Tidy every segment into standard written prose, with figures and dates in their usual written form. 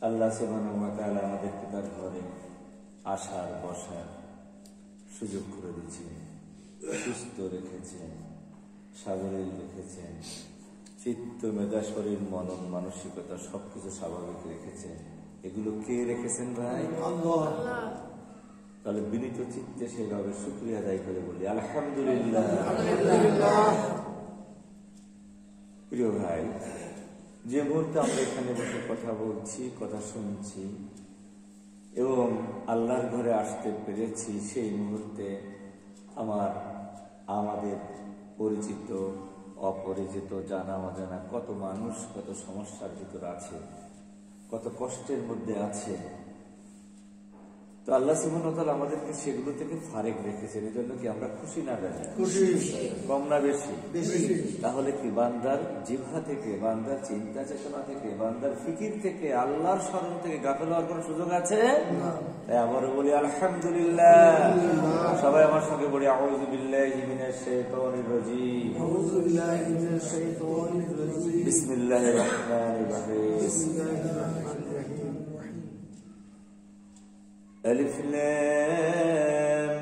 আল্লাহ সুবহানাহু ওয়া তাআলা আমাদেরকে তার ঘরে আসার বসার সুযোগ করে দিয়েছেন, সুস্থ রেখেছেন, সাবলীল রেখেছেন, চিত্ত মেধা শরীর মনন মানসিকতা সবকিছু স্বাভাবিক রেখেছেন। এগুলো কে রেখেছেন ভাই? আল্লাহ। তাহলে বিনীত চিত্তে সেভাবে শুকরিয়া আদায় করে বলি আলহামদুলিল্লাহ। প্রিয় ভাই, যে মুহূর্তে আমরা এখানে বসে কথা বলছি, কথা শুনছি এবং আল্লাহর ঘরে আসতে পেরেছি, সেই মুহূর্তে আমাদের পরিচিত অপরিচিত জানা অজানা কত মানুষ কত সমস্যার ভিতর আছে, কত কষ্টের মধ্যে আছে। তো আল্লাহ সুবহানাহু ওয়া তাআলা আমাদেরকে সেগুলো থেকে ফারেক রেখেছেন। এই জন্য কি আমরা খুশি না বেশি? খুশি। কম না বেশি? বেশি। তাহলে কি বান্দার জিহ্বা থেকে, বান্দার চিন্তা চেতনা থেকে, বান্দার ফিকির থেকে, আল্লাহর স্মরণ থেকে গাফেল হওয়ার কোনো সুযোগ আছে? তাই আবারও বলি আলহামদুলিল্লাহ। সবাই আমার সঙ্গে বলি আউযু বিল্লাহি মিনাশ শাইতানির রাজীম। আউযু বিল্লাহি মিনাশ শাইতানির রাজীম। বিসমিল্লাহির রহমানির রহিম। ألف لام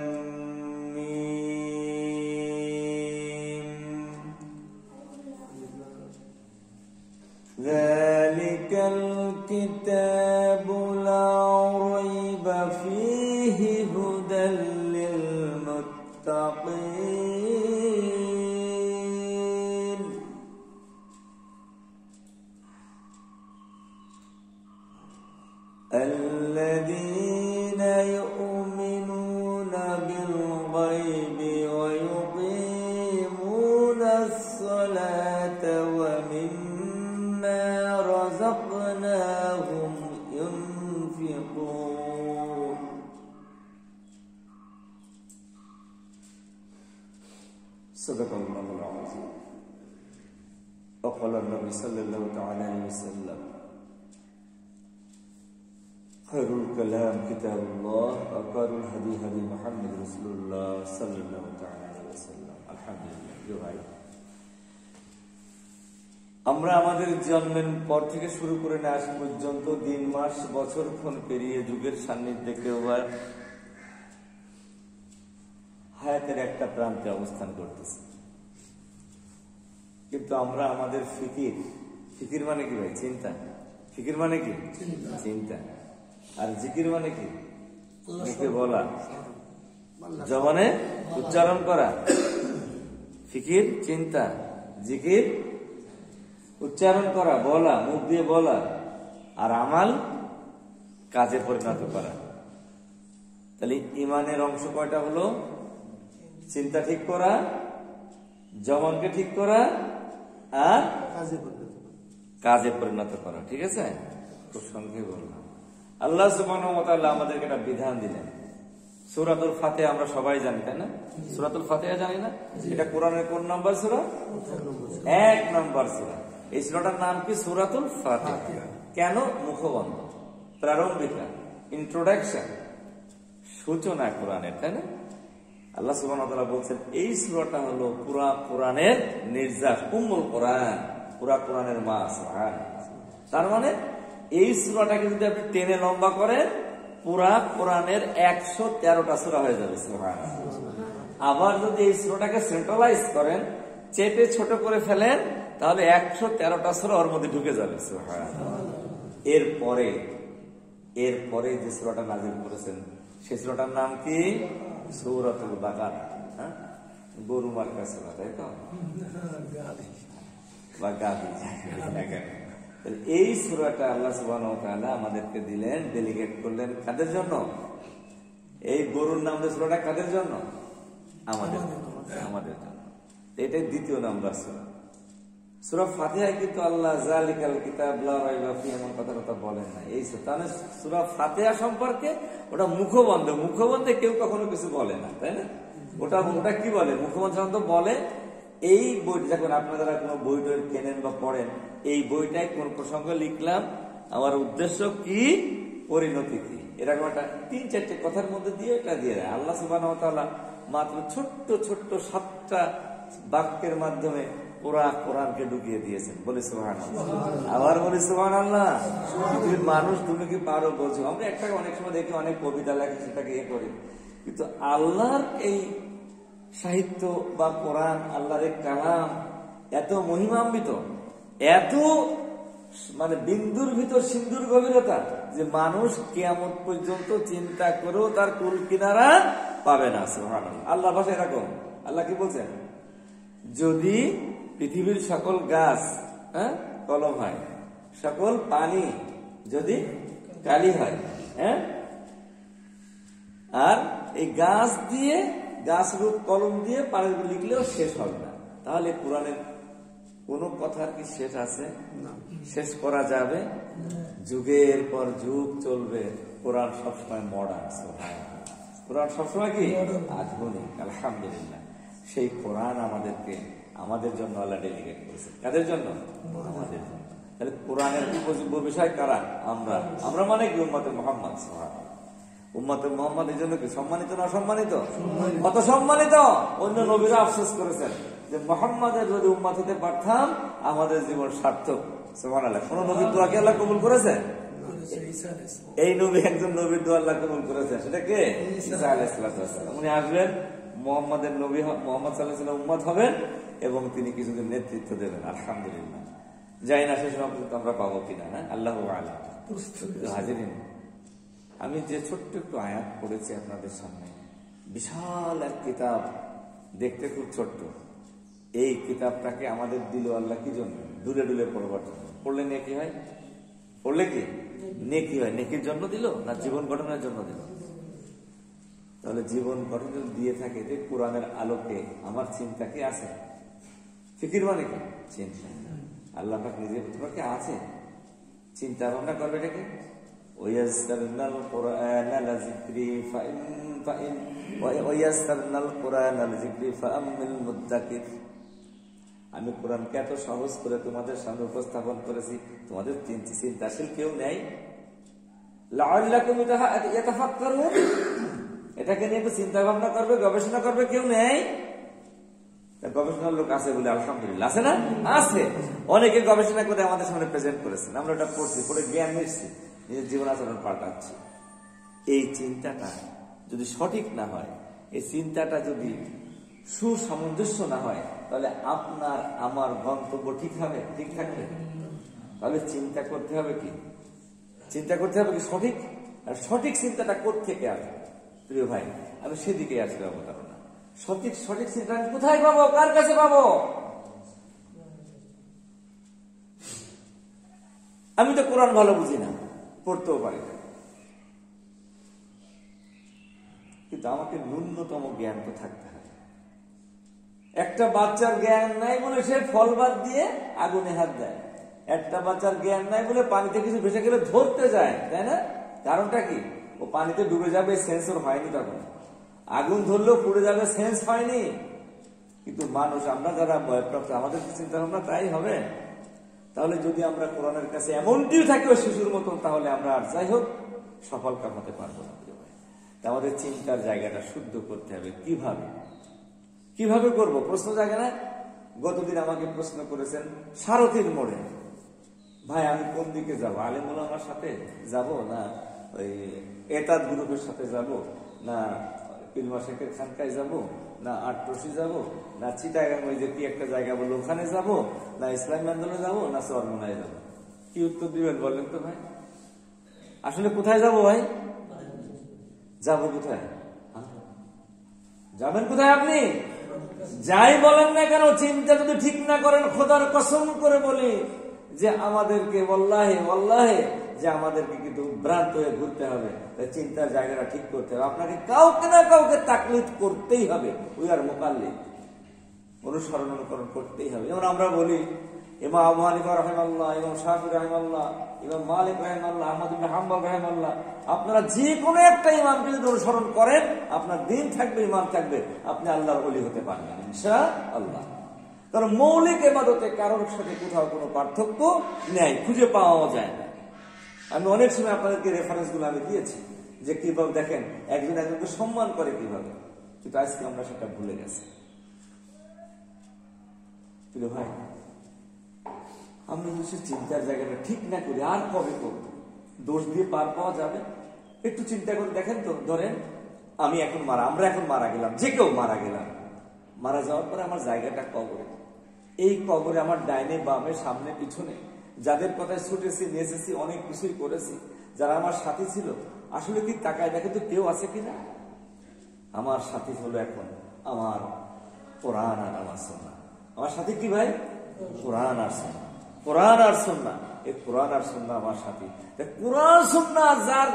ميم ذلك الكتاب لا ريب فيه هدى للمتقين الذين يؤمنون بالغيب ويقيمون الصلاة ومما رزقناهم ينفقون صدق الله العظيم وقال النبي صلى الله عليه وسلم خير الكلام كتاب الله وخير الهدي هدي محمد رسول الله صلى الله عليه وسلم আলহামদুলিল্লাহ। আমরা আমাদের জন্মের পর থেকে শুরু করে না আজ পর্যন্ত দিন মাস বছর ক্ষণ পেরিয়ে যুগের সান্নিধ্যে কেউ হায়াতের একটা প্রান্তে অবস্থান করতেছে, কিন্তু আমরা আমাদের ফিকির মানে কি ভাই? চিন্তা। ফিকির মানে কি? চিন্তা। আর জিকির মানে কি? মুখে বলা, জবানে উচ্চারণ করা। ফিকির চিন্তা, জিকির উচ্চারণ করা, বলা, মুখ দিয়ে বলা, আর আমাল কাজে পরিণত করা। তাহলে ইমানের অংশ কয়টা হলো? চিন্তা ঠিক করা, জবানকে ঠিক করা, আর কাজে পরিণত করা। ঠিক আছে? খুব সংক্ষেপে বললাম। আল্লাহ সুবহানাহু ওয়া তাআলা আমাদেরকে একটা বিধান দিলেন। সূরাতুল ফাতিহা আমরা সবাই জানি, তাই না? সূরাতুল ফাতিহা জানি না? এটা কোরআনের কোন নাম্বার সূরা? 1 নম্বর সূরা। এই সূরাটার নাম কি? সূরাতুল ফাতিহা। কেন? মুখবন্ধ, প্রারম্ভিকা, ইন্ট্রোডাকশন, সূচনা কোরআনের, তাই না? আল্লাহ সুবহানাহু ওয়া তাআলা বলছেন এই সূরাটা হলো পুরা কোরআনের নির্যাস, উম্মুল কোরআন, পুরা কোরআনের মা। তার মানে এই সূরাটাকে যদি আপনি টেনে লম্বা করেন, পুরা কোরআনের 113টা সূরা হয়ে যাবে। আবার যদি এই সূরাটাকে সেন্ট্রালাইজ করেন, চেপে ছোট করে ফেলেন, তাহলে 113টা সূরা ওর মধ্যে ঢুকে যাবে। এরপরে যে সূরাটা নাযিল করেছেন সেই সূরাটার নাম কি? সূরাতুল বাকারা। গরু মার্কা সূরা, তাই তো? বা গাভী। এই সূরাটা আল্লাহ সুবহানাহু ওয়া তাআলা আমাদেরকে দিলেন, ডেলিগেট করলেন কাদের জন্য? এই গরুর নাম দিয়ে সূরাটা কাদের জন্য? আমাদের জন্য। এটাই 2য় নাম্বার সূরা। সূরা ফাতিহায় কিন্তু আল্লাহ যালিকাল কিতাব লা রাইবা ফিহি এমন কথা বলেন না। এই তাহলে সূরা ফাতিহা সম্পর্কে ওটা মুখবন্ধে কেউ কখনো কিছু বলে না, তাই না? ওটা কি বলে? মুখবন্ধ বলে। এই বই যখন আপনারা কোনো বই টই কেনেন বা পড়েন, এই বইটায় কোন প্রসঙ্গে লিখলাম, আমার উদ্দেশ্য কি, পরিণতি কি, এরকম একটা 3-4টে কথার মধ্যে দিয়ে এটা দিয়ে দেয়। আল্লাহ সুবহানাহু ওয়া তাআলা মাত্র ছোট্ট 7টা বাক্যের মাধ্যমে পুরা কোরআনকে ঢুকিয়ে দিয়েছেন। বলি সুবহানাল্লাহ, আবার বলি সুবহানাল্লাহ। পৃথিবীর মানুষ তুমি কি পারো বলছো? আমরা একটা অনেক সময় দেখি অনেক কবিতা লেখে, সেটাকে ইয়ে করি, কিন্তু আল্লাহর এই সাহিত্য বা কোরআন, আল্লাহর এই কালাম এত মহিমান্বিত, এত মানে বিন্দুর ভিতর সিন্ধুর গভীরতা, যে মানুষ কিয়ামত পর্যন্ত চিন্তা করেও তার কুল কিনারা পাবে না। সুবহানাল্লাহ। আল্লাহ ভাষা এরকম। আল্লাহ কি বলছেন? যদি পৃথিবীর সকল গাছ কলম হয়, সকল পানি যদি কালি হয়, আর এই গাছ দিয়ে, গাছ রূপ কলম দিয়ে পানি লিখলেও শেষ হবে না, তাহলে কোরআনের কোন কথার কি শেষ আছে? শেষ করা যাবে? যুগের পর যুগ চলবে, কোরআন সবসময় মডার্ন। কোরআন সবসময় কি আধুনিক। আলহামদুলিল্লাহ, সেই কোরআন আমাদেরকে, আমাদের জন্য আল্লাহ ডেলিগেট করেছে। কাদের জন্য? আমাদের জন্য। তাহলে কোরআনের উপযোগ্য বিষয় কারা? আমরা। আমরা মানে কি? উম্মতে মুহাম্মদ। উম্মতে মুহাম্মদ এই জন্য কি সম্মানিত না অসম্মানিত? কত সম্মানিত! অন্য নবীরা আফসোস করেছেন যে মুহাম্মাদের যদি উম্মত হতে পারতাম আমাদের জীবন সার্থক। সুবহানাল্লাহ। কোন নবীর দোয়া কি আল্লাহ কবুল করেছে? এই নবী একজন নবীর দোয়া আল্লাহ কবুল করেছে। সেটা কে? ঈসা আলাইহিস সালাম। উনি আসবেন, মুহাম্মাদের নবী, মুহাম্মদ সাল্লাল্লাহু আলাইহি ওয়াসাল্লাম উম্মত হবেন এবং তিনি কিছুদিন নেতৃত্ব দেবেন। আলহামদুলিল্লাহ। যাই না শেষ পর্যন্ত আমরা পাবো কিনা, আল্লাহু আ'লাম। হাজিরিন, আমি যে ছোট্ট একটু আয়াত পড়েছি আপনাদের সামনে, বিশাল এক কিতাব, দেখতে খুব ছোট্ট। এই কিতাবটাকে আমাদের দিল আল্লাহ কি জন্য? দূরে দূরে পড়বার জন্য। পড়লে নেকি হয়? পড়লে কি নেকি হয়? নেকির জন্য দিল না জীবন গঠনের জন্য দিল? তাহলে জীবন গঠন দিয়ে থাকে যে কোরআনের আলোকে আমার চিন্তা কি আছে? ফিকির মানে কি? চিন্তা। আল্লাহ পাক নিজে তোমাকে আছে, চিন্তা ভাবনা করবে এটাকে। ওয়ায়াসসারনাল কুরআনা লিযিকরি ওয়ায়াসসারনাল কুরআনা লিযিকরি ফাআম্মিল মুদ্দাকির। আমি কোরআনকে এত সহজ করে তোমাদের সামনে উপস্থাপন করেছি, তোমাদের চিন্তাশীল কেউ নেই। লাআল্লাকুম ইয়াতাফাক্কারুন, এটাকে নিয়ে একটু চিন্তা ভাবনা করবে, গবেষণা করবে, কেউ নেই। গবেষণার লোক আছে বলে আলহামদুলিল্লাহ, আছে না? আছে। অনেকে গবেষণা করে আমাদের সামনে প্রেজেন্ট করেছেন, আমরা ওটা পড়ছি, পড়ে জ্ঞান নিচ্ছি, নিজের জীবন আচরণ পাল্টাচ্ছি। এই চিন্তাটা যদি সঠিক না হয়, এই চিন্তাটা যদি সুসামঞ্জস্য না হয়, তাহলে আপনার আমার গন্তব্য ঠিক হবে? ঠিক থাকবে? তাহলে চিন্তা করতে হবে কি? চিন্তা করতে হবে কি সঠিক? আর সঠিক চিন্তাটা কোত্থেকে আসবে? প্রিয় ভাই, আমি সেদিকে আসলে অবতারণা। সঠিক সঠিক চিন্তা আমি কোথায় পাবো? কার কাছে পাবো? আমি তো কোরআন ভালো বুঝি না, পড়তেও পারি না, কিন্তু আমাকে ন্যূনতম জ্ঞান তো থাকতে হবে। একটা বাচ্চার জ্ঞান নাই বলে সে ফল বাদ দিয়ে আগুনে হাত দেয়। একটা বাচ্চার জ্ঞান নাই বলে পানিতে কিছু ভেসে গেলে ধরতে যায়, তাই না? কারণটা কি? ও পানিতে ডুবে যাবে, সেন্সর হয়নি তখন। আগুন ধরলেও পুড়ে যাবে, সেন্স হয়নি। কিন্তু মানুষ, আমরা যারা বয়প্রাপ্ত, আমাদের চিন্তা ভাবনা তাই হবে। তাহলে যদি আমরা কোরআনের কাছে এমনটিও থাকি ওই শিশুর মতন, তাহলে আমরা আর যাই হোক সফল কাম হতে পারবো না। আমাদের চিন্তার জায়গাটা শুদ্ধ করতে হবে। কিভাবে কিভাবে করবো? প্রশ্ন জাগে না? গতদিন আমাকে প্রশ্ন করেছেন সারথীর মোড়ে, ভাই আমি কোন দিকে যাবো? আলেম ওলামার সাথে যাব, না ওই এতাদ গ্রুপের সাথে যাব, না পিলমা শেখের খানকায় যাব, না আটরশি যাব, না চিটাগাং ওই যে কি একটা জায়গা বললো ওখানে যাব, না ইসলামী আন্দোলনে যাব, না চরমোনায় যাব? কি উত্তর দিবেন বললেন তো ভাই? আসলে কোথায় যাব ভাই? যাবো কোথায়? যাবেন কোথায় আপনি? যাই বলেন না কেন, চিন্তা যদি ঠিক না করেন, খোদার কসম করে বলি যে আমাদেরকে ওয়াল্লাহি ওয়াল্লাহি যে আমাদেরকে কিন্তু ভ্রান্ত হয়ে ঘুরতে হবে। তাই চিন্তার জায়গাটা ঠিক করতে হবে। আপনাকে কাউকে না কাউকে তাকলিদ করতেই হবে। উই আর মুকাল্লিদ, অনুসরণ অনুকরণ করতেই হবে। যেমন আমরা বলি ইমাম আবু হানিফা রাহিমাহুল্লাহ, ইমাম শাফিঈ রাহিমাহুল্লাহ, ইমাম মালিক রাহিমাহুল্লাহ, আহমদ ইবনে হাম্বল রাহিমাহুল্লাহ, আপনারা যে কোনো একটা ইমামকে যদি অনুসরণ করেন, আপনার দিন থাকবে, ইমান থাকবে, আপনি আল্লাহর ওলি হতে পারবেন ইনশাআল্লাহ। কারণ মৌলিক ইবাদতে কারোর সাথে কোথাও কোনো পার্থক্য নেই, খুঁজে পাওয়া যায় না। আমি অনেক সময় আপনাদেরকে রেফারেন্স গুলো আমি দিয়েছি যে কিভাবে দেখেন একজন একজনকে সম্মান করে কিভাবে, কিন্তু আজকে আমরা সেটা ভুলে গেছি। প্রিয় ভাই, আমরা যদি চিন্তার জায়গাটা ঠিক না করি আর কবে করব? দোষ দিয়ে পার পাওয়া যাবে? একটু চিন্তা করে দেখেন তো। ধরেন আমরা এখন মারা গেলাম, যে কেউ মারা গেলাম, মারা যাওয়ার পরে আমার জায়গাটা কবরে। এই কবরে আমার ডাইনে বামে সামনে পিছনে যাদের কথায় ছুটেছি নেচেছি অনেক কিছুই করেছি, যারা আমার সাথী ছিল, আসলে কি তাকায় দেখে তো কেউ আছে কিনা? আমার সাথী হলো এখন আমার কোরআন আর আমার সুন্নাহ। আমার সাথী কি ভাই? কোরআন আর সুন্নাহ। কোরআন আর সুন্নাহ, এই কোরআন আর সুন্নাহ আমার সাথী। কোরআন সুন্নাহ যার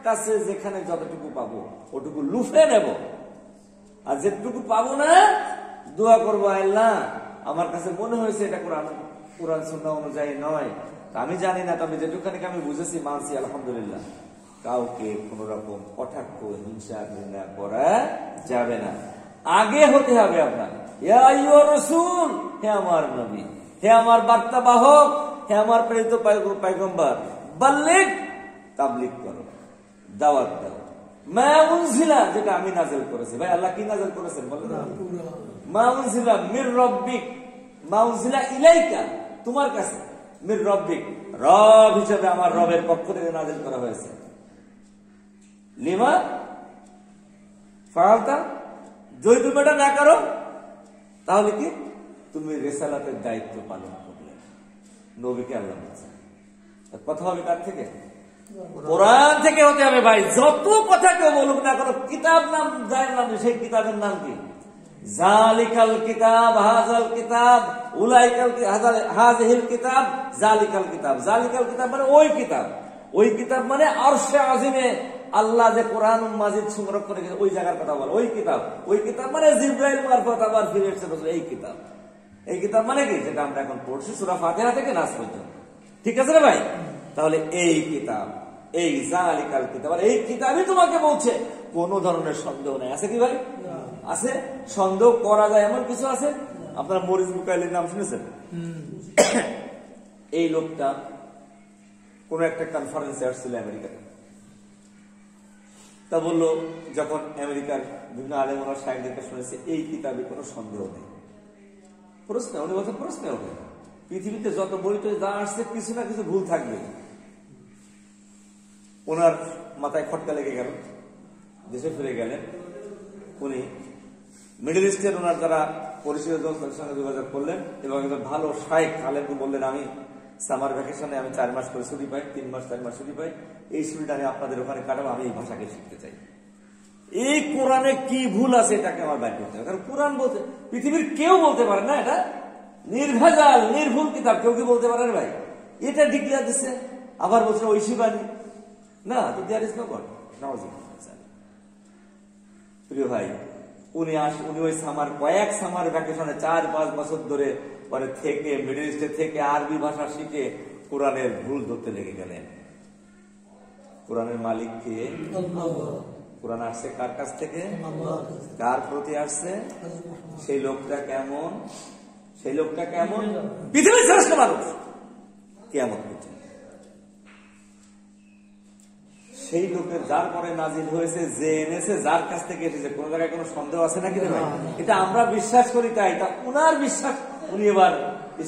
কাছে যেখানে যতটুকু পাবো ওটুকু লুফে নেব, আর যেটুকু পাবো না দোয়া করবো, আল্লাহ আমার কাছে মনে হয়েছে এটা কোরআন সুন্নাহ অনুযায়ী নয়, আমি জানি না, তবে যেটুখানি আমি বুঝেছি মানছি, আলহামদুলিল্লাহ। কাউকে কোন রকম কটাক্ষ হিংসা ঘৃণা করা যাবে না। আগে হতে হবে আপনার ইয়া আইয়ুহার রাসূল, হে আমার নবী, হে আমার বার্তা বাহক, হে আমার প্রেরিত পয়গম্বর, বাল্লিগ, তাবলীগ করো, দাওয়াত দাও। মা উনজিলা, যেটা আমি নাযিল করেছি। ভাই আল্লাহ কি নাযিল করেছেন বলেন? মা উনজিলা মির রাব্বিক, মা উনজিলা ইলাইকা, তোমার কাছে, মির রাব্বিক, রব হিসেবে আমার রবের পক্ষ থেকে নাযিল করা হয়েছে। লিমা ফাআলতা, যদি তুমি এটা না করো তাহলে কি তুমি রিসালাতের দায়িত্ব পালন করলে। নবীকে আল্লাহ বলেছেন। কথা হবে কার থেকে? কোরআন থেকে হতে হবে ভাই। যত কথা কেউ বলুক না কোনো কিতাব নাম যায় না, সেই কিতাবের নাম কি? জালিকাল কিতাব, হাযাল কিতাব, উলাইকাল হাযিহিল কিতাব, জালিকাল কিতাব। জালিকাল কিতাব মানে ওই কিতাব, ওই কিতাব মানে আরশে আজিমে আল্লাহ যে কোরআন মাজিদ সংরক্ষণ করেছে ওই জায়গার কথা বলে ওই কিতাব। ওই কিতাব মানে জিবরাইল মারফত আবার ফিরে এসেছে এই কিতাব। এই কিতাব মানে কি? যেটা আমরা এখন পড়ছি সূরা ফাতিহা থেকে নাস পর্যন্ত। ঠিক আছে রে ভাই? তাহলে এই কিতাব, এই জালিকাল কিতাব, এই কিতাবই তোমাকে বলছে, কোন ধরনের সন্দেহ নাই। আছে কি ভাই? আছে। সন্দেহ করা যায় এমন কিছু আছে? আপনারা মরিস বুকাইলের নাম শুনেছেন? এই লোকটা কোন একটা কনফারেন্সে আসছিল আমেরিকাতে। তা বললো, যখন আমেরিকার বিভিন্ন আলেম ওলামা শায়েখদেরকে শুনেছে এই কিতাবে কোনো সন্দেহ নেই, প্রশ্ন উনি বলছেন প্রশ্ন ওঠে, পৃথিবীতে যত বইতে যা আসছে কিছু না কিছু ভুল থাকবে। ওনার মাথায় খটকা লেগে গেল, দেশে ফিরে গেলেন। উনি মিডল ইস্টের ওনার যারা পরিচিত তাদের সঙ্গে যোগাযোগ করলেন এবং একজন ভালো শায়েখ আলেমকে বললেন, আমি সামার ভ্যাকেশনে আমি 4 মাস করে ছুটি পাই, 3 মাস 4 মাস ছুটি পাই, এই ছুটিটা আমি আপনাদের ওখানে কাটাবো, আমি এই ভাষাকে শিখতে চাই। এই কোরআনে কি ভুল আছে এটাকে আমার বাইর করতে হবে। কারণ কোরআন বলতে পৃথিবীর কেউ বলতে পারে না এটা নির্ভেজাল নির্ভুল কিতাব, কেউ কি বলতে পারে ভাই? এটা ডিক্লেয়ার দিচ্ছে, আবার বলছে ঐশী বাণী না, তো দেয়ার ইজ নো গড। প্রিয় ভাই, উনি ওই কয়েক সামার ভ্যাকেশনে 4-5 বছর ধরে পরে থেকে মিডল ইস্টে থেকে আরবি ভাষা শিখে কোরআনের ভুল ধরতে লেগে গেলেন। কোরআনের মালিক কে? কোরআন আসছে কার কাছ থেকে? কার প্রতি আসছে? সেই লোকটা কেমন? সেই লোকটা কেমন? পৃথিবীর শ্রেষ্ঠ মানুষ কিয়ামত পর্যন্ত। সেই লোকের যার পরে নাজিল হয়েছে, যে এনেছে, যার কাছ থেকে এসেছে, কোন জায়গায় কোনো সন্দেহ আছে নাকি রে ভাই? এটা আমরা বিশ্বাস করি, তাই তা উনার বিশ্বাস। উনি এবার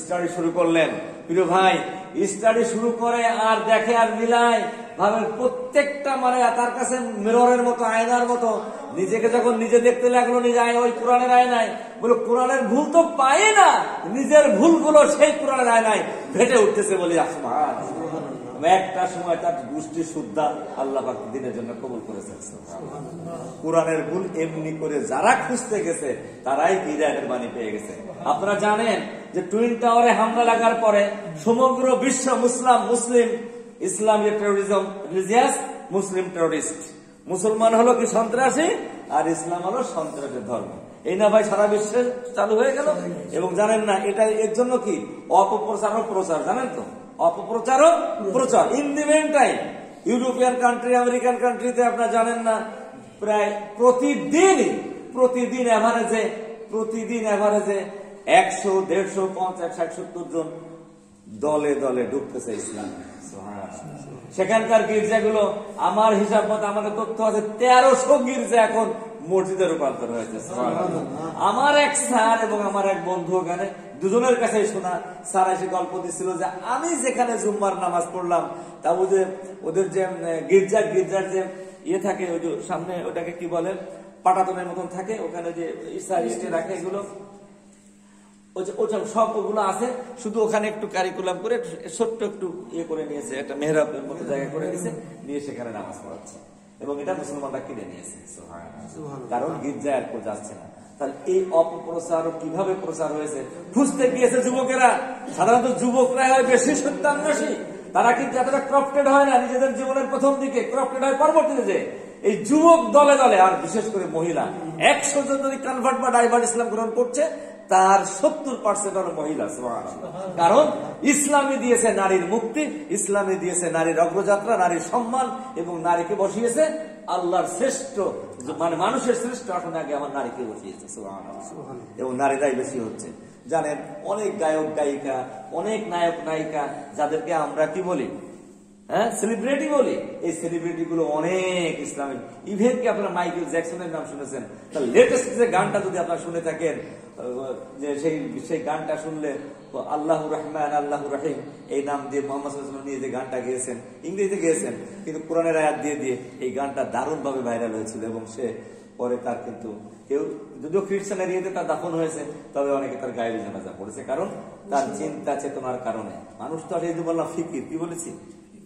স্টাডি শুরু করলেন। প্রিয় ভাই, স্টাডি শুরু করে আর দেখে আর মিলায়, ভাবেন প্রত্যেকটা মানে তার কাছে মিররের মতো, আয়নার মতো। নিজেকে যখন নিজে দেখতে লাগলো, নিজে ওই কোরআনের আয়নায়, বলে কোরআনের ভুল তো পায় না, নিজের ভুলগুলো সেই কোরআনের আয়নায় ভেটে উঠতেছে বলে একটা সময় তার গোষ্ঠী শুদ্ধা আল্লাহ পাক দিনের জন্য কবুল করেছেন। কোরআনের ভুল এমনি করে যারা খুঁজতে গেছে তারাই হিদায়াতের বাণী পেয়ে গেছে। আপনারা জানেন যে টুইন টাওয়ারে হামলা লাগার পরে সমগ্র বিশ্ব ইসলামিক টেরোরিজম, রিলিজিয়াস মুসলিম টেরোরিস্ট। মুসলমান হলো কি সন্ত্রাসী, আর ইসলাম হলো সন্ত্রাসের ধর্ম। এই না ভাই সারা বিশ্বে চালু হয়ে গেল। এবং জানেন না এটা এর জন্য কি অপপ্রচার ও প্রচার, জানেন তো? অপপ্রচার ও প্রচার। In the meantime European country, American কান্ট্রিতে আপনারা জানেন না, প্রায় প্রতিদিন এভারেজে 100, 150, 50, 60, 70 জন দলে দলে ঢুকতেছে ইসলাম। সেখানকার গির্জাগুলো আমার হিসাব মতো, আমাদের তথ্য আছে 1300 গির্জা এখন মসজিদে রূপান্তর হয়েছে। আমার এক স্যার এবং আমার এক বন্ধু ওখানে দুজনের কাছে শোনা। স্যার এসে গল্প দিচ্ছিল যে আমি যেখানে জুম্মার নামাজ পড়লাম, তা ওদের যে গির্জার যে ইয়ে থাকে, ওই যে সামনে ওটাকে কি বলে, পাটাতনের মতন থাকে, ওখানে যে ইসা ইস্টে রাখে, এগুলো সব ওগুলো আছে, শুধু ওখানে একটু কারিকুলাম করে ছোট্ট একটু ইয়ে করে নিয়েছে, একটা মেহরাবের মতো জায়গা করে নিয়েছে, নিয়ে সেখানে নামাজ পড়াচ্ছে। এবং এটা মুসলমানরা কিনে নিয়েছে, কারণ গির্জায় আর কেউ যাচ্ছে না। তাহলে এই অপপ্রচার কিভাবে প্রচার হয়েছে, খুঁজতে গিয়েছে যুবকেরা। সাধারণত যুবকরা হয় বেশি সত্যান্বেষী, তারা কিন্তু এতটা ক্রপ্টেড হয় না নিজেদের জীবনের প্রথম দিকে, ক্রপ্টেড হয় পরবর্তীতে। যে এই যুবক দলে দলে, আর বিশেষ করে মহিলা, 100 জন যদি কনভার্ট বা ডাইভার্ট ইসলাম গ্রহণ করছে, তার 70% হলো মহিলা। কারণ ইসলামে দিয়েছে নারীর মুক্তি, ইসলামে দিয়েছে নারীর অগ্রযাত্রা, নারীর সম্মান, এবং নারীকে বসিয়েছে আল্লাহর শ্রেষ্ঠ, মানে মানুষের শ্রেষ্ঠ আসনে আগে আমার নারীকে বসিয়েছে। এবং নারীরাই বেশি হচ্ছে। জানেন, অনেক গায়ক গায়িকা, অনেক নায়ক নায়িকা, যাদেরকে আমরা কি বলি, সেলিব্রিটি বলি, এই সেলিব্রিটি গুলো অনেক ইসলামিক। ইভেন কি আপনারা মাইকেল জ্যাকসনের নাম শুনেছেন? তার লেটেস্ট যে গানটা যদি আপনারা শুনে থাকেন, যে সেই গানটা শুনলে আল্লাহ রহমান আল্লাহ রাহিম এই নাম দিয়ে মোহাম্মদ সাল্লাল্লাহু আলাইহি ওয়াসাল্লাম নিয়ে যে গানটা গেয়েছেন, ইংরেজিতে গেয়েছেন, কিন্তু কোরআনের আয়াত দিয়ে দিয়ে এই গানটা দারুণ ভাবে ভাইরাল হয়েছিল। এবং সে পরে তার কিন্তু কেউ যদিও খ্রিস্টান এরিয়াতে তার দাফন হয়েছে, তবে অনেকে তার গায়েবী জানাজা পড়েছে, কারণ তার চিন্তা চেতনার কারণে। মানুষ তো আর এই যে বললাম ফিকির, কি বলেছি,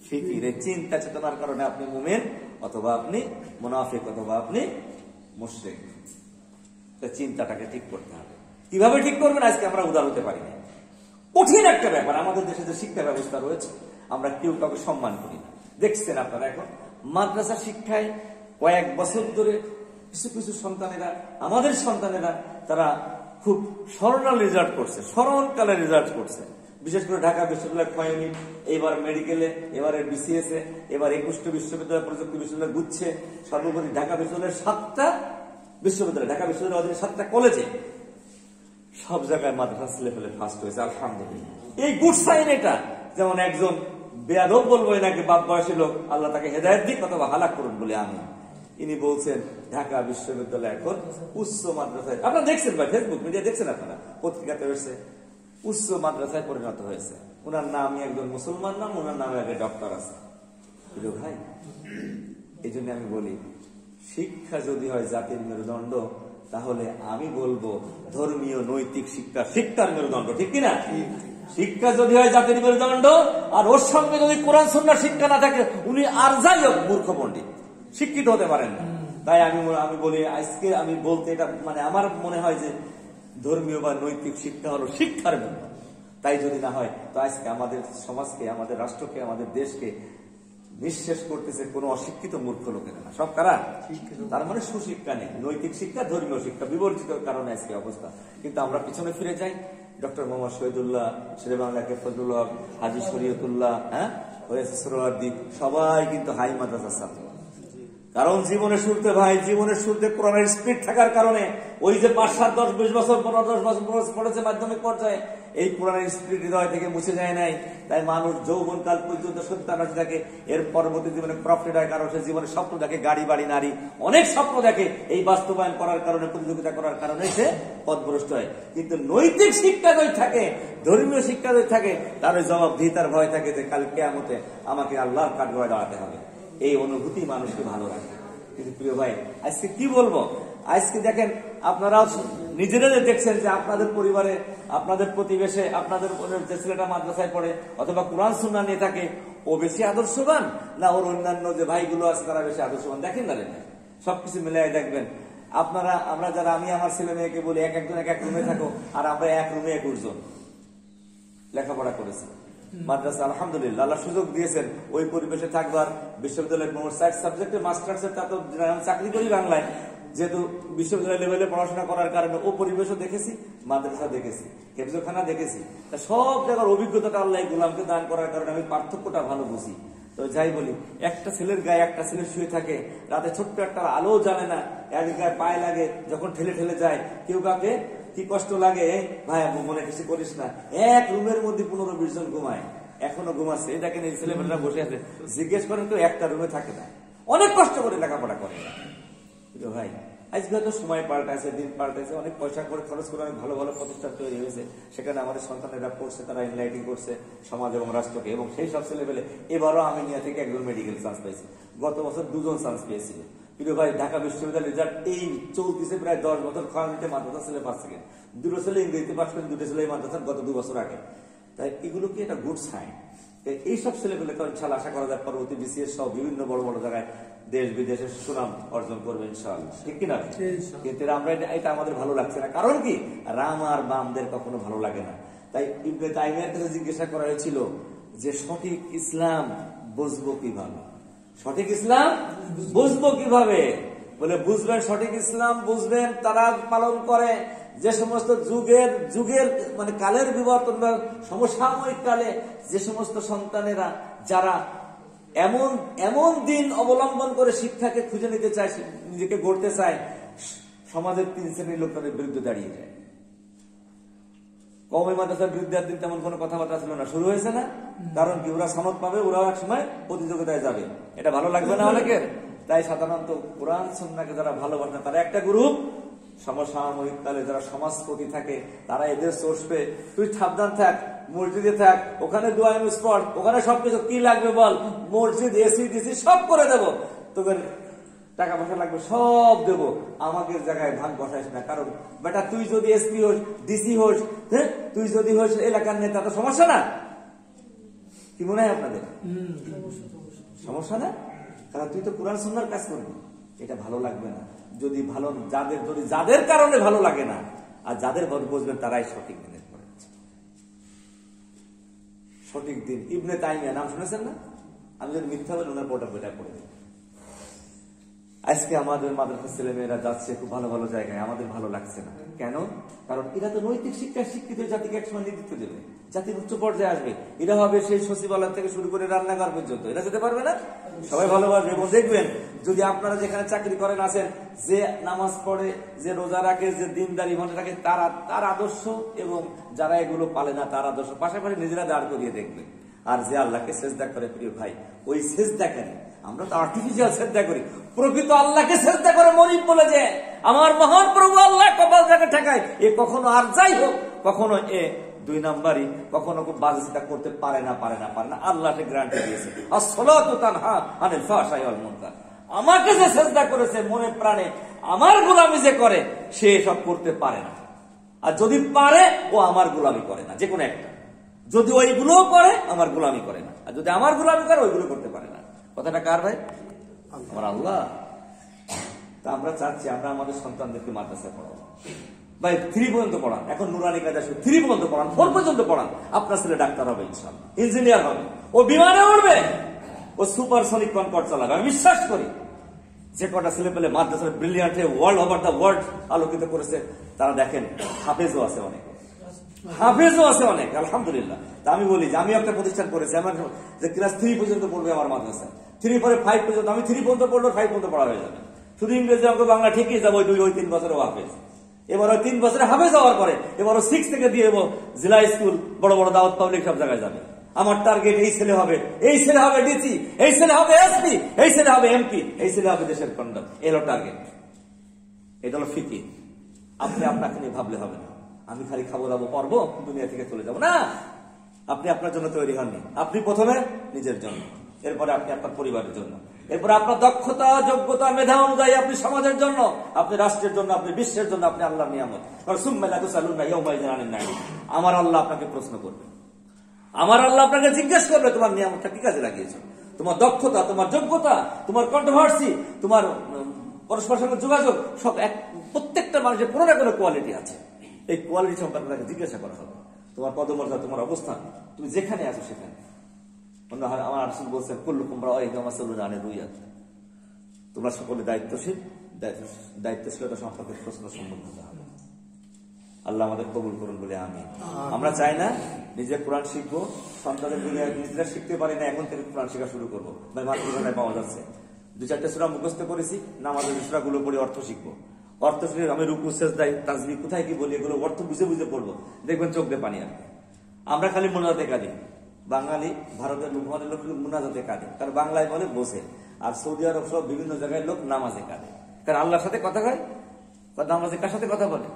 ফিকির, এই চিন্তা চেতনার কারণে আপনি মুমিন অথবা আপনি মুনাফিক অথবা আপনি মুশরিক। চিন্তাটাকে ঠিক করতে হবে। কিভাবে ঠিক করবেন আজকে আমরা উদার হতে পারি না। কঠিন একটা ব্যাপার। আমাদের দেশে যে শিক্ষা ব্যবস্থা রয়েছে, আমরা কেউ কাউকে সম্মান করি না। দেখছেন আপনারা এখন মাদ্রাসা শিক্ষায় কয়েক বছর ধরে কিছু কিছু সন্তানেরা, আমাদের সন্তানেরা, তারা খুব স্মরণাল রেজাল্ট করছে, স্মরণকালে রেজাল্ট করছে। বিশেষ করে ঢাকা বিশ্ববিদ্যালয় কয়েনি, এবার মেডিকেলে, এবারে বিসিএস এ, এবার 21টি বিশ্ববিদ্যালয়, প্রযুক্তি বিশ্ববিদ্যালয় গুচ্ছে। সর্বোপরি ঢাকা বিশ্ববিদ্যালয়ের 7টা বিশ্ববিদ্যালয়, ঢাকা বিশ্ববিদ্যালয়ের অধীনে 7টা কলেজে, সব জায়গায় মাদ্রাসা ছেলেপেলে ফার্স্ট হয়েছে, আলহামদুলিল্লাহ। এই গুড সাইন এটা। যেমন একজন বেয়াদব বলবো নাকি বাপ বয়সী লোক, আল্লাহ তাকে হেদায়েত দিক অথবা হালাক করুন বলে আমি, ইনি বলছেন ঢাকা বিশ্ববিদ্যালয় এখন উচ্চ মাদ্রাসায়, আপনারা দেখছেন ভাই, ফেসবুক মিডিয়া দেখছেন, আপনারা পত্রিকাতে হয়েছে, উচ্চ মাদ্রাসায় পরিণত হয়েছে। ওনার নামই একজন মুসলমান নাম, ওনার নামে আগে ডক্টর আছে। ভাই, এই জন্য আমি বলি, শিক্ষা যদি হয় জাতির মেরুদণ্ড, তাহলে আমি বলবো ধর্মীয় নৈতিক শিক্ষা শিক্ষার মেরুদণ্ড, ঠিক কিনা? শিক্ষা যদি হয় জাতির মেরুদণ্ড, আর ওর সঙ্গে যদি কোরআন সুন্নাহর শিক্ষা না থাকে, উনি আর যাই হোক মূর্খ পণ্ডিত, শিক্ষিত হতে পারেন না। তাই আমি বলি, আজকে আমি বলতে এটা মানে আমার মনে হয় যে ধর্মীয় বা নৈতিক শিক্ষা হলো শিক্ষার মেরুদণ্ড। তাই যদি না হয়, তো আজকে আমাদের সমাজকে, আমাদের রাষ্ট্রকে, আমাদের দেশকে নিঃশেষ করতেছে কোন অশিক্ষিত মূর্খ লোকেরা না, সব কারা? তার মানে সুশিক্ষা নেই, নৈতিক শিক্ষা, ধর্মীয় শিক্ষা বিবর্জিত কারণে আজকে অবস্থা। কিন্তু আমরা পিছনে ফিরে যাই, ডক্টর মোহাম্মদ শহীদুল্লাহ, শেরে বাংলা ফজলুল হক, হাজী শরীয়তুল্লাহ, হয়েছে সোহরাওয়ার্দী, সবাই কিন্তু হাই মাদ্রাসার ছাত্র। কারণ জীবনের শুরুতে ভাই, জীবনের শুরুতে কোরআনের স্পিড থাকার কারণে, ওই যে 5, 7, 10, 20 বছর 15, 10 বছর পড়েছে মাধ্যমিক পর্যায়ে, এই কোরআনের স্পিড হৃদয় থেকে মুছে যায় নাই। তাই মানুষ যৌবনকাল পর্যন্ত সত্যান্বেষী থাকে, এর পরবর্তী জীবনে প্রফিট হয়, কারণ সে জীবনে স্বপ্ন দেখে, গাড়ি বাড়ি নারী, অনেক স্বপ্ন দেখে। এই বাস্তবায়ন করার কারণে, প্রতিযোগিতা করার কারণে সে পথভ্রষ্ট হয়। কিন্তু নৈতিক শিক্ষা যদি থাকে, ধর্মীয় শিক্ষা যদি থাকে, তার জবাবদিহিতার ভয় থাকে যে কাল কিয়ামতে আমাকে আল্লাহর কাঠগড়ায় দাঁড়াতে হবে। এই অনুভূতি মানুষকে ভালো রাখে। কিন্তু প্রিয় ভাই, আজকে কি বলবো, আজকে দেখেন, আপনারাও নিজেরা দেখছেন যে আপনাদের পরিবারে, আপনাদের প্রতিবেশে, আপনাদের যে ছেলেটা মাদ্রাসায় পড়ে অথবা কোরআন সুন্নাহ নিয়ে থাকে, ও বেশি আদর্শবান না ওর অন্যান্য যে ভাইগুলো আছে তারা বেশি আদর্শবান? দেখেন না, সবকিছু মিলাই দেখবেন। আমরা যারা, আমি আমার ছেলে মেয়েকে বলি, একজন এক রুমে থাকো, আর আমরা এক রুমে 21 জন লেখাপড়া করেছি মাদ্রাসা, আলহামদুলিল্লাহ আল্লাহ সুযোগ দিয়েছেন ওই পরিবেশে থাকবার। বিশ্ববিদ্যালয়ের মোট 60 সাবজেক্টে মাস্টার্সের, তা তো চাকরি করি বাংলায়, যেহেতু বিশ্ববিদ্যালয় লেভেলে পড়াশোনা করার কারণে ও পরিবেশও দেখেছি, মাদ্রাসা দেখেছি, হেফজখানা দেখেছি। তা সব জায়গার অভিজ্ঞতাটা আল্লাহ গোলামকে দান করার কারণে আমি পার্থক্যটা ভালো বুঝি। তো যাই বলি, একটা ছেলের গায়ে একটা ছেলে শুয়ে থাকে, রাতে ছোট্ট একটা আলো জ্বালে না, এক গায়ে পায়ে লাগে, যখন ঠেলে ঠেলে যায়, কেউ কাকে কি কষ্ট লাগে, ভাই মনে কিছু করিস না। এক রুমের মধ্যে 15-20 জন ঘুমায়, এখনো ঘুমাচ্ছে। এই দেখেন, এই ছেলেমেয়েরা বসে আছে, জিজ্ঞেস করেন তো একটা রুমে থাকে না, অনেক কষ্ট করে লেখাপড়া করে। ভাই, আজকে হয়তো সময় পাল্টাইছে, দিন পাল্টাইছে, অনেক পয়সা করে খরচ করে অনেক ভালো ভালো প্রতিষ্ঠান তৈরি হয়েছে, সেখানে আমাদের সন্তানেরা পড়ছে, তারা এনলাইটিং করছে সমাজ এবং রাষ্ট্রকে। এবং সেই সব ছেলেপেলে এবারও আমিনিয়া থেকে একজন মেডিকেল চান্স পাইছে, গত বছর 2 জন চান্স পেয়েছিল। প্রিয় ভাই, ঢাকা বিশ্ববিদ্যালয়ের রেজাল্ট এই চলতেছে প্রায় 10 বছর। খরানিতে মাদ্রাসা ছেলে পাস সেকেন্ড, 2টো ছেলে ইংরেজিতে পাস করেন, 2টো ছেলে মাদ্রাসার গত 2 বছর আগে। তাই এগুলো কি একটা গুড সাইন? এইসব ছেলেপেলে ইনশাল্লাহ আশা করা যায় পরবর্তী বিসিএস সহ বিভিন্ন বড় বড় জায়গায় দেশ বিদেশে সুনাম অর্জন করবে ইনশাআল্লাহ, ঠিক কিনা? কিন্তু আমরা এটা আমাদের ভালো লাগছে না। কারণ কি, রাম আর বামদের কখনো ভালো লাগে না। তাই ইবনে তাইমিয়ার কাছে জিজ্ঞাসা করা হয়েছিল যে সঠিক ইসলাম বুঝবো কিভাবে? সঠিক ইসলাম বুঝবো কিভাবে? বলে বুঝবেন, সঠিক ইসলাম বুঝবেন তারা পালন করে যে সমস্ত যুগের মানে কালের বিবর্তন বা সমসাময়িক কালে যে সমস্ত সন্তানেরা যারা এমন দিন অবলম্বন করে শিক্ষাকে খুঁজে নিতে চায়, নিজেকে গড়তে চায়, সমাজের 3 শ্রেণীর লোক তাদের বিরুদ্ধে দাঁড়িয়ে যায়। কওমি মাদ্রাসার বিরুদ্ধে একদিন তেমন কোনো কথাবার্তা ছিল না, শুরু হয়েছে না? কারণ কি, ওরা সনদ পাবে, ওরাও এক সময় প্রতিযোগিতায় যাবে। এটা ভালো লাগবে না অনেকের। তাই সাধারণত কোরআন সুন্নাহকে যারা ভালোবাসে তারা একটা গ্রুপ, সমসাময়িক কালে যারা সমাজপতি থাকে তারা এদের চষবে, তুই সাবধান থাক, মসজিদে থাক, ওখানে দোয়া স্পট, ওখানে সবকিছু কি লাগবে বল, মসজিদ এসি ডিসি সব করে দেবো, তোদের টাকা পয়সা লাগবে সব দেবো, আমাকে জায়গায় ভাগ বসাইস না। কারণ বেটা তুই যদি এসপি হোস, ডিসি হোস, হ্যাঁ, তুই যদি হোস এলাকার নেতা, তো সমস্যা না? কি মনে হয় আপনাদের? সমস্যা না? কারণ তুই তো কোরআন সুন্নাহর কাজ করবি। এটা ভালো লাগবে না। যদি যাদের কারণে ভালো লাগে না, আর যাদের বুঝবেন তারাই সঠিক দিনের পরে সঠিক দিন। ইবনে তাইমিয়া নাম শুনেছেন না? আমি যদি মিথ্যা বলি ওনার বইটা পড়ে দিই। আজকে আমাদের মাদ্রাসার ছেলে মেয়েরা যাচ্ছে খুব ভালো ভালো জায়গায়, আমাদের ভালো লাগছে না কেন? কারণ এরা তো নৈতিক শিক্ষায় শিক্ষিত, জাতিকে একসময় নেতৃত্ব দেবে, জাতির উচ্চ পর্যায়ে আসবে। এরা হবে সেই সচিবালয় থেকে শুরু করে রান্নাঘর পর্যন্ত, এরা যেতে পারবে না? সবাই ভালোবাসবে। এবং দেখবেন, যদি আপনারা যেখানে চাকরি করেন আছেন, যে নামাজ পড়ে, যে রোজা রাখে, যে দিনদারি মনে রাখে, তার আদর্শ এবং যারা এগুলো পালে না তার আদর্শ পাশাপাশি নিজেরা দাঁড় করিয়ে দেখবেন। আর যে আল্লাহকে সেজদা করে, প্রিয় ভাই, ওই সেজদা কেন? আমরা তো আর্টিফিশিয়াল সেজদা করি, প্রকৃত আল্লাহকে সেজদা করে মরিব বলে যে আমার মহান প্রভু আল্লাহ কপাল যাকে ঠেকায়, এ কখনো, আর যাই হোক, কখনো এ 2 নাম্বারই, কখনো খুব বাজিটা করতে পারে না। আল্লাহকে গ্যারান্টি দিয়েছে, আসসালাতু তানহা আনিল ফাহশাই ওয়াল মুনকার। আমাকে যে সেজদা করেছে মনে প্রাণে, আমার গোলামি যে করে, সে সব করতে পারে না। আর যদি পারে, ও আমার গোলামি করে না, যে কোনো একটা। যদি ওইগুলো করে, আমার গোলামি করে না। আর যদি আমার গোলামি করে, ওইগুলো করতে পারে না। কথাটা কার ভাই? আমার আল্লাহ। তা আমরা চাচ্ছি আমরা আমাদের সন্তানদেরকে মাদ্রাসায় পড়াবো। ভাই 3 পর্যন্ত পড়ান, এখন নুরানি কায়দা 3 পর্যন্ত পড়ান, 4 পর্যন্ত পড়ান। আপনার ছেলে ডাক্তার হবে ইনশাআল্লাহ, ইঞ্জিনিয়ার হবে, ও বিমানে উঠবে, ও সুপারসনিক কনকর্ড চালাবে। আমি বিশ্বাস করি যে কটা ছেলে পেলে মাদ্রাসার brilliant world over the world আলোকিত করেছে, তারা দেখেন হাফেজও আছে অনেক, আলহামদুলিল্লাহ। তা আমি বলি যে আমি একটা প্রতিষ্ঠান করেছি, আমার যে ক্লাস 3 পর্যন্ত পড়বে আমার মাদ্রাসা, 3 পরে 5 পর্যন্ত, আমি 3 পর্যন্ত পড়লো, 5 পর্যন্ত পড়া হয়ে যাবে। শুধু ইংরেজি অঙ্ক বাংলা ঠিকই যাবো, ওই 3 বছরে হাফেজ। এবার ওই 3 বছরে হাফেজ হওয়ার পরে এবার 6 থেকে দিয়ে দেবো জেলা স্কুল, বড় বড় দাওয়াত পাবলিক সব জায়গায় যাবে। আমার টার্গেট এই ছেলে হবে, এই ছেলে হবে ডিসি, এই ছেলে হবে এসপি, এই ছেলে হবে এমপি, এই ছেলে হবে দেশের কন্ডাক্টর। এলো টার্গেট, এটা হলো ফিকির। আপনি আপনাকে নিয়ে ভাবলে হবে না, আমি খালি খাবো দাবো পারবো, দুনিয়া থেকে চলে যাবো না। আপনি আপনার জন্য তৈরি হননি। আপনি প্রথমে নিজের জন্য, এরপরে আপনি আপনার পরিবারের জন্য, এরপরে আপনার দক্ষতা, যোগ্যতা, মেধা অনুযায়ী আপনি সমাজের জন্য, আপনি রাষ্ট্রের জন্য, আপনি বিশ্বের জন্য, আপনি আল্লাহর নিয়ামত। আমার আল্লাহ আপনাকে প্রশ্ন করবে, আমার আল্লাহ আপনাকে জিজ্ঞেস করবে তোমার নিয়ামতটা কি কাজে লাগিয়েছো, তোমার দক্ষতা, তোমার যোগ্যতা, তোমার কন্ট্রোভার্সি, তোমার পরস্পর সঙ্গে যোগাযোগ, সব প্রত্যেকটা মানুষের কোনো না কোনো কোয়ালিটি আছে। এই কোয়ালিটি সম্পর্কে আপনাকে জিজ্ঞাসা করা হবে। তোমার পদমর্যাদা, তোমার অবস্থান, তুমি যেখানে আছো সেখানে। আমার রাসূল বলছেন কুল্লুকুম রাঈন ওয়া মাসউলুন আন রুইয়াত, তোমরা সকলে দায়িত্বশীলতা সম্পর্কে প্রশ্ন সম্মুখীন হবে। আল্লাহ আমাদের কবুল করুন বলে আমিন। আমরা চাই না নিজে কোরআন শিখবো, সন্তানের দুনিয়া নিজেরা শিখতে পারি না, এখন থেকে কোরআন শেখা শুরু করবো। ভাই মাতৃভাষায় পাওয়া যাচ্ছে, 2-4টা সূরা মুখস্থ করেছি, নামাজের সূরাগুলো পড়ে অর্থ শিখবো। অর্থ শিখে আমি রুকু, সেজদা, তাসবিহ কোথায় কি বলি, এগুলো অর্থ বুঝে বুঝে পড়বো, দেখবেন চোখ দিয়ে পানি আসবে। আমরা খালি মোনাজাতে কাঁদি, বাঙালি ভারতের লোক, আমাদের লোক মোনাজাতে কাঁদে, কারণ বাংলায় বলে বসে। আর সৌদি আরব সব বিভিন্ন জায়গায় লোক নামাজে কাঁদে, কারণ আল্লাহর সাথে কথা হয়। নামাজে কার সাথে কথা বলে?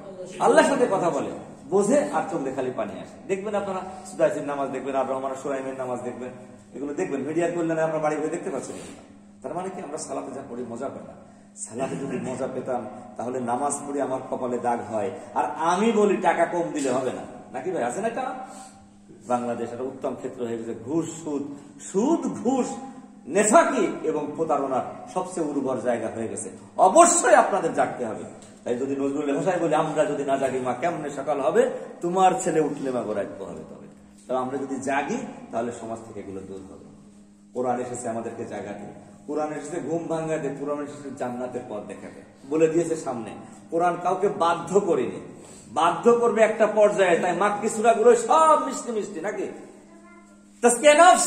আল্লাহর সাথে কথা বলে, বোঝে আর চোখ দিয়ে খালি পানি আসে। দেখবেন আপনারা সুদাইসির নামাজ দেখবেন, আর রহমান সুরাইমের নামাজ দেখবেন, এগুলো দেখবেন মিডিয়ার কল্যাণে আমরা বাড়ি ঘরে দেখতে পাচ্ছি। তার মানে কি আমরা সালাতে যা পড়ি মজা পেতাম, সালাতে যদি মজা পেতাম তাহলে নামাজ পড়ে আমার কপালে দাগ হয়। আর আমি বলি টাকা কম দিলে হবে না, নাকি ভাই? আছে না এটা? বাংলাদেশ একটা উত্তম ক্ষেত্র হয়ে গেছে। ঘুষ, সুদ, সুদ, ঘুষ, নেশাকি এবং প্রতারণার সবচেয়ে উর্বর জায়গা হয়ে গেছে। অবশ্যই আপনাদের জাগতে হবে। তাই যদি নজরুলের ভাষায় বলি, আমরা যদি না জাগি মা কেমনে সকাল হবে, তোমার ছেলে উঠলে মা গোড়াইতে হবে। তবে আমরা যদি জাগি তাহলে সমাজ থেকে এগুলো দূর হবে। কোরআন এসেছে আমাদেরকে জাগাতে, কোরআন এসেছে ঘুম ভাঙাতে, কোরআন এসেছে জান্নাতের পথ দেখাতে, বলে দিয়েছে সামনে। কোরআন কাউকে বাধ্য করেনি, বাধ্য করবে একটা পর্যায়ে। তাই মাক্কি সূরাগুলো সব মিষ্টি মিষ্টি, নাকি? তাসকিয়া নফস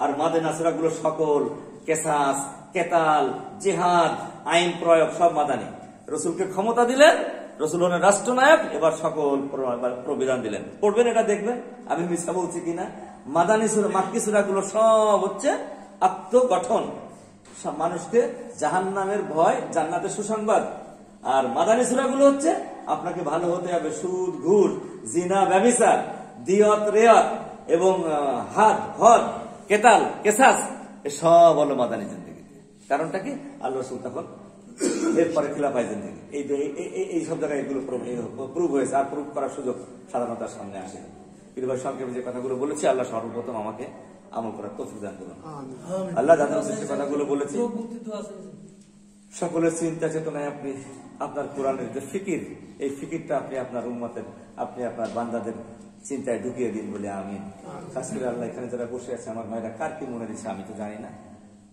আর মাদানী সূরাগুলো সকল কেসাস, কেতাল, জিহাদ, আইন প্রয়োগ সব মাদানী। রাসূলকে ক্ষমতা দিলেন, রাসূল হলেন রাষ্ট্রনায়ক, এবার সকল প্রবিধান দিলেন। পড়বেন, এটা দেখবেন আমি মিথ্যা বলছি কিনা। মাদানী সূরা, মাক্কি সূরাগুলো সব হচ্ছে আত্মগঠন, মানুষকে জাহান্নামের ভয়, জান্নাতের সুসংবাদ। আর মাদানী সূরাগুলো হচ্ছে আপনাকে ভালো হতে হবে, সুদ, ঘুষ, জিনা, ব্যভিচার, দিয়ত, রেয়ত এবং হাদ, হদ, কেতাল, কেসাস, সব হলো মাদানী জিন্দেগিতে। কারণটা কি? আল্লাহ রাসূল তখন এরপরে খিলাফায়ে জিন্দেগি, এই সব জায়গায় এগুলো প্রুভ হয়েছে। আর প্রুভ করার সুযোগ সাধারণত সামনে আসে। কিন্তু ভাই সংক্ষেপে যে কথাগুলো বলেছি, আল্লাহ সর্বপ্রথম আমাকে আমল করার তৌফিক দান করুন। আল্লাহ যাদের উদ্দেশ্যে কথাগুলো বলেছি, সকলের চিন্তা চেতনায় আপনি আপনার কোরআনের যে ফিকির, এই ফিকিরটা আপনি আপনার উম্মতের, আপনি আপনার বান্দাদের চিন্তায় ঢুকিয়ে দিন বলে আমি। খাস করে আল্লাহ এখানে যারা বসে আছে আমার ভাইরা, কার কি মনে দিচ্ছে আমি তো জানি না,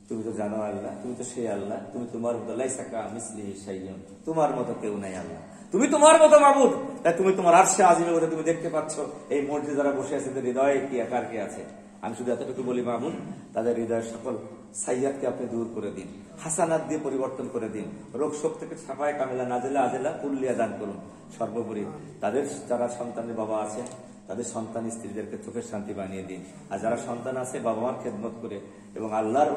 তুমি তো জানো আল্লাহ, তুমি তো সেই আল্লাহ, তুমি তোমার মতো লাইসা কামিসলিহি শাইউন, তোমার মতো কেউ নাই আল্লাহ, তুমি তোমার মতো মাবুদ। তাই তুমি তোমার আরশে আজিমের মধ্যে তুমি দেখতে পাচ্ছ এই মসজিদে যারা বসে আছে তাদের হৃদয়ে কি কার কি আছে। আমি শুধু এতটুকু বলি মামুন, তাদের হৃদয়ের সকল সাইয়াদকে আপনি দূর করে দিন, হাসানাত দিয়ে পরিবর্তন করে দিন, রোগ শোক থেকে ছাপায় কামেলা নাজেলা আজেলা কুল্লিয়া দান করুন। সর্বোপরি তাদের যারা সন্তানের বাবা আছে তাদের সন্তান স্ত্রীদেরকে চোখের শান্তি বানিয়ে দিন। আর যারা সন্তান আছে বাবা মার খেদমত করে এবং আল্লাহর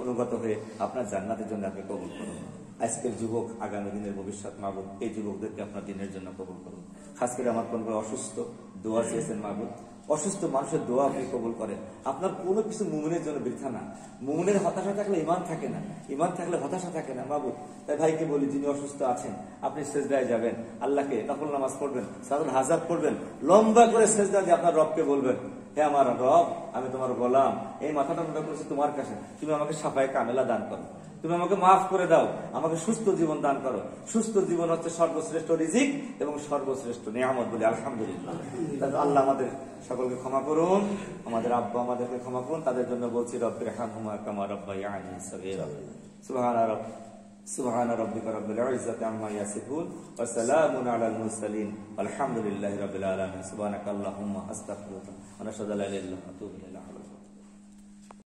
অনুগত হয়ে আপনার জান্নাতের জন্য আপনি কবুল করুন। আজকের যুবক আগামী দিনের ভবিষ্যৎ মাবুদ, এই যুবকদেরকে আপনার দিনের জন্য কবুল করুন। খাস করে আমার কোন অসুস্থ দোয়া চেয়েছেন মাবুদ, অসুস্থ মানুষের দোয়া আপনি কবুল করেন। আপনার কোনো কিছু মুমিনের জন্য বৃথা না। মুমিনের হতাশা থাকলে ইমান থাকে না, ইমান থাকলে হতাশা থাকে না মাবুদ। তাই ভাইকে বলি, যিনি অসুস্থ আছেন আপনি সেজদায় যাবেন, আল্লাহকে নফল নামাজ পড়বেন, সালাতুল হাজাত পড়বেন, লম্বা করে সেজদা দিয়ে আপনার রবকে বলবেন, হে আমার রব, আমি তোমার গোলাম, এই মাথাটা মোটা করেছি তোমার কাছে, তুমি আমাকে সাফায়ে কামেলা দান করো, তুমি আমাকে মাফ করে দাও, আমাকে সুস্থ জীবন দান করো। সুস্থ জীবন হচ্ছে সর্বশ্রেষ্ঠ রিজিক এবং সর্বশ্রেষ্ঠ নিয়ামত বলি আলহামদুলিল্লাহ। আল্লাহ আমাদের সকলকে ক্ষমা করুন, আমাদের আব্বা আমাদেরকে ক্ষমা করুন। তাদের জন্য বলছি রব্বির হামহুমা কামা রাব্বায়ানি সগীরা। সুবহান রাব্বিকা রাব্বিল ইজ্জাতি আম্মা ইয়াসিফুন ওয়া সালামুন আলাল মুরসালিন আলহামদুলিল্লাহি রাব্বিল আলামিন। সুবহানাকাল্লাহুম্মা আস্তাগফিরুকা ওয়া আশহাদু আল্লা ইলাহা ইল্লা আনতা আস্তাগফিরুকা ওয়া আতুবু ইলাইক।